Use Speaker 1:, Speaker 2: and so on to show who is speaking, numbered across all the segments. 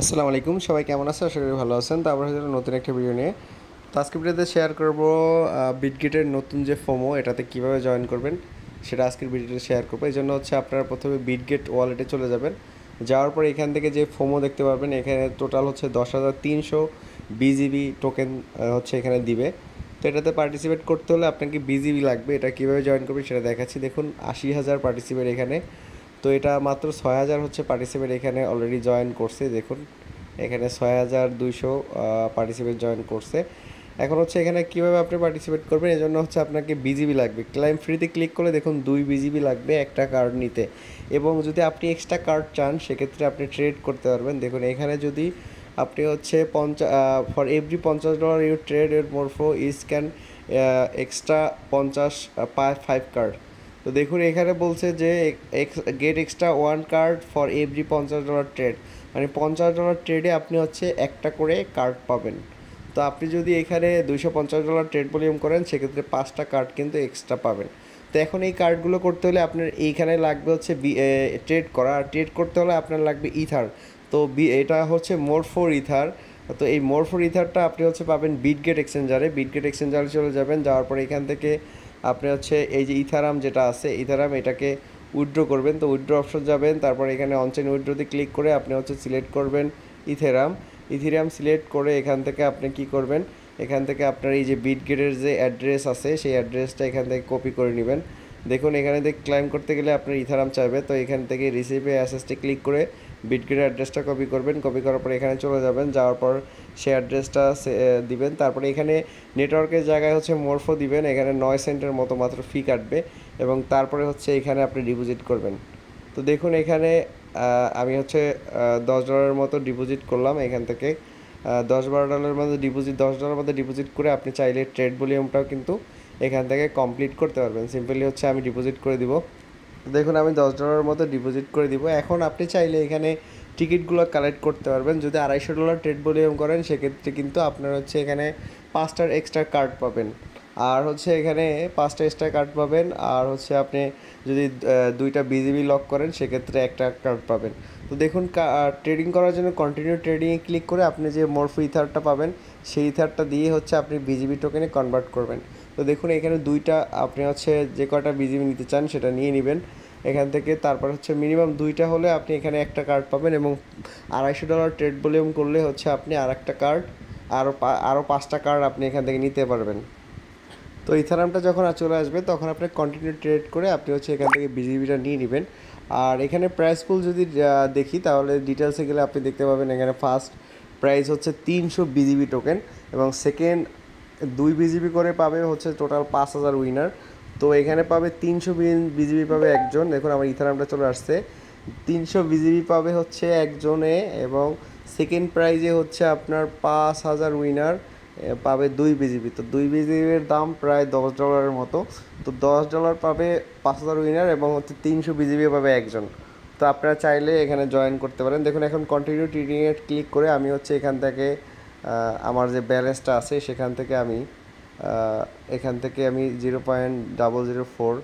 Speaker 1: আসসালামু আলাইকুম, সবাই কেমন আছেন? আশা করি ভালো আছেন। তো আমরা হচ্ছে নতুন একটা ভিডিও নিয়ে তো আজকে ভিডিওতে শেয়ার করব বিটগেটের নতুন যে ফোমো এটাতে কিভাবে জয়েন করবেন সেটা আজকের ভিডিওতে শেয়ার করবো। এই জন্য হচ্ছে আপনারা প্রথমে বিটগেট ওয়ালেটে চলে যাবেন। যাওয়ার পর এখান থেকে যে ফোমো দেখতে পারবেন, এখানে টোটাল হচ্ছে 10,300 বিজিবি টোকেন হচ্ছে এখানে দিবে। তো এটাতে পার্টিসিপেট করতে হলে আপনাকে বিজিবি লাগবে। এটা কীভাবে জয়েন করবেন সেটা দেখাচ্ছি। দেখুন 80,000 পার্টিসিপেট এখানে। তো এটা মাত্র 6,000 হচ্ছে পার্টিসিপেট এখানে অলরেডি জয়েন করছে। দেখুন এখানে 6,200 পার্টিসিপেট জয়েন করছে। এখন হচ্ছে এখানে কীভাবে আপনি পার্টিসিপেট করবেন, এই জন্য হচ্ছে আপনাকে বিজিবি লাগবে। ক্লাইম ফ্রিতে ক্লিক করলে দেখুন 2 বিজিবি লাগবে একটা কার্ড নিতে। এবং যদি আপনি এক্সট্রা কার্ড চান সেক্ষেত্রে আপনি ট্রেড করতে পারবেন। দেখুন এখানে যদি আপনি হচ্ছে ফর এভরি $50 ইউ ট্রেড এর মোরফো ইজ ক্যান এক্সট্রা 5 কার্ড। তো দেখুন এখানে বলছে যে get extra 1 card for every $50 trade, মানে $50 ট্রেডে আপনি হচ্ছে একটা করে কার্ড পাবেন। তো আপনি যদি এখানে $250 ট্রেড ভলিউম করেন সেক্ষেত্রে 5টা কার্ড কিন্তু এক্সট্রা পাবেন। তো এখন এই কার্ডগুলো করতে হলে আপনার এইখানে লাগবে হচ্ছে ট্রেড করা, আর ট্রেড করতে হলে আপনার লাগবে ইথার। তো এটা হচ্ছে মোর ইথার। তো এই মোর ইথারটা আপনি হচ্ছে পাবেন বিটগেট এক্সচেঞ্জারে চলে যাবেন। যাওয়ার পরে এখান থেকে আপনি হচ্ছে এই যে ইথারাম যেটা আছে, ইথারাম এটাকে উইথড্র করবেন। তো উইথড্র অপশন যাবেন, তারপর এখানে অনচেন উইথড্রতে ক্লিক করে আপনি হচ্ছে সিলেক্ট করবেন ইথেরিয়াম সিলেক্ট করে এখান থেকে আপনি কি করবেন, এখান থেকে আপনার এই যে বিটগেটের যে অ্যাড্রেস আছে সেই অ্যাড্রেসটা এখান থেকে কপি করে নেবেন। দেখুন এখানে থেকে ক্লাইম করতে গেলে আপনার ইথারাম চাইবে। তো এখান থেকে রিসিভে অ্যাসেসটি ক্লিক করে বিটগেটের অ্যাড্রেসটা কপি করবেন। কপি করার পর এখানে চলে যাবেন, যাওয়ার পর সেই অ্যাড্রেসটা দিবেন। তারপরে এখানে নেটওয়ার্কের জায়গায় হচ্ছে মোরফো দিবেন। এখানে 9 সেন্টের মতো মাত্র ফি কাটবে এবং তারপরে হচ্ছে এখানে আপনি ডিপোজিট করবেন। তো দেখুন এখানে আমি হচ্ছে $10 মতো ডিপোজিট করলাম। এখান থেকে $10-12 মধ্যে $10 মধ্যে ডিপোজিট করে আপনি চাইলে ট্রেড ভলিউমটাও কিন্তু এখান থেকে কমপ্লিট করতে পারবেন। সিম্পলি হচ্ছে আমি ডিপোজিট করে দিব। দেখুন আমি $10 মতো ডিপোজিট করে দিব। এখন আপনি চাইলে এখানে টিকিটগুলো কালেক্ট করতে পারবেন। যদি $250 ট্রেড ভলিউম করেন সেক্ষেত্রে কিন্তু আপনার হচ্ছে এখানে 5টার এক্সট্রা কার্ড পাবেন। আর হচ্ছে এখানে 5টা এক্সট্রা কার্ড পাবেন। আর হচ্ছে আপনি যদি 2টা বিজিবি লক করেন সেক্ষেত্রে একটা কার্ড পাবেন। তো দেখুন ট্রেডিং করার জন্য কন্টিনিউ ট্রেডিংয়ে ক্লিক করে আপনি যে মোরফো ইথারটা পাবেন সেই ইথারটা দিয়ে হচ্ছে আপনি বিজিবি টোকেনে কনভার্ট করবেন। তো দেখুন এখানে 2টা আপনি হচ্ছে যে কটা বিজিবি নিতে চান সেটা নিয়ে নেবেন এখান থেকে। তারপর হচ্ছে মিনিমাম 2টা হলে আপনি এখানে একটা কার্ড পাবেন এবং $250 ট্রেড ভলিউম করলে হচ্ছে আপনি আর একটা কার্ড আরও 5টা কার্ড আপনি এখান থেকে নিতে পারবেন। তো ইথারামটা যখন চলে আসবে তখন আপনি কন্টিনিউ ট্রেড করে আপনি হচ্ছে এখান থেকে বিজিবিটা নিয়ে নেবেন। আর এখানে প্রাইস পুল যদি দেখি তাহলে ডিটেলসে গেলে আপনি দেখতে পাবেন এখানে ফার্স্ট প্রাইস হচ্ছে 300 বিজিবি টোকেন এবং সেকেন্ড 2 বিজিবি করে পাবে হচ্ছে টোটাল 5,000 উইনার। তো এখানে পাবে 300 বিজিবি পাবে একজন। দেখুন আমার ইথারামটা চলে আসছে। 300 বিজিবি পাবে হচ্ছে একজনে এবং সেকেন্ড প্রাইজে হচ্ছে আপনার 5,000 উইনার পাবে 2 বিজিবি। তো 2 বিজিবির দাম প্রায় $10 মতো। তো $10 পাবে 5,000 উইনার এবং হচ্ছে 300 বিজিবি পাবে একজন। তো আপনারা চাইলে এখানে জয়েন করতে পারেন। দেখুন এখন কন্টিনিউ ট্রেডিংয়ে ক্লিক করে আমি হচ্ছে এখান থেকে আমার যে ব্যালেন্সটা আছে সেখান থেকে আমি এখান থেকে 0.004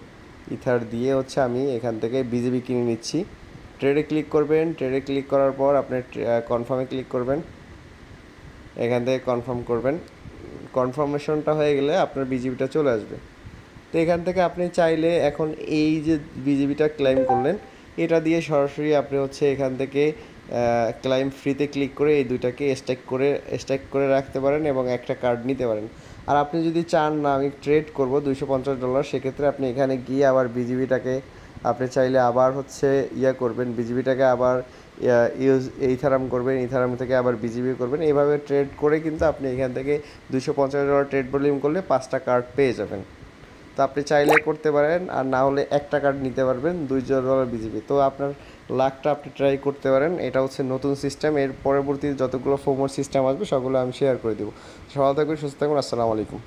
Speaker 1: ইথার দিয়ে হচ্ছে আমি এখান থেকে বিজিবি কিনে নিচ্ছি। ট্রেডে ক্লিক করবেন। ট্রেডে ক্লিক করার পর আপনি কনফার্মে ক্লিক করবেন। এখান থেকে কনফার্ম করবেন। কনফার্মেশনটা হয়ে গেলে আপনার বিজিবিটা চলে আসবে। তো এখান থেকে আপনি চাইলে এখন এই যে বিজিবিটা ক্লেম করলেন এটা দিয়ে সরাসরি আপনি হচ্ছে এখান থেকে ক্লাইম ফ্রিতে ক্লিক করে এই দুইটাকে স্ট্যাক করে রাখতে পারেন এবং একটা কার্ড নিতে পারেন। আর আপনি যদি চান না আমি ট্রেড করব $250, সেক্ষেত্রে আপনি এখানে গিয়ে আবার বিজিবিটাকে আপনি চাইলে আবার হচ্ছে করবেন, বিজিবিটাকে আবার ইথারাম করবেন, ইথারাম থেকে আবার বিজিবি করবেন। এইভাবে ট্রেড করে কিন্তু আপনি এখান থেকে $250 ট্রেড ভলিউম করলে 5টা কার্ড পেয়ে যাবেন। তো আপনি চাইলে করতে পারেন, আর না হলে একটা কার্ড নিতে পারবেন $2 বিজিবি। তো আপনার লাখটা আপনি ট্রাই করতে পারেন। এটা হচ্ছে নতুন সিস্টেম। এর পরবর্তী যতগুলো ফোমোর সিস্টেম আসবে সবগুলো আমি শেয়ার করে দেবো। সবাই থাকবেন, সুস্থ থাকবেন। আসসালামু আলাইকুম।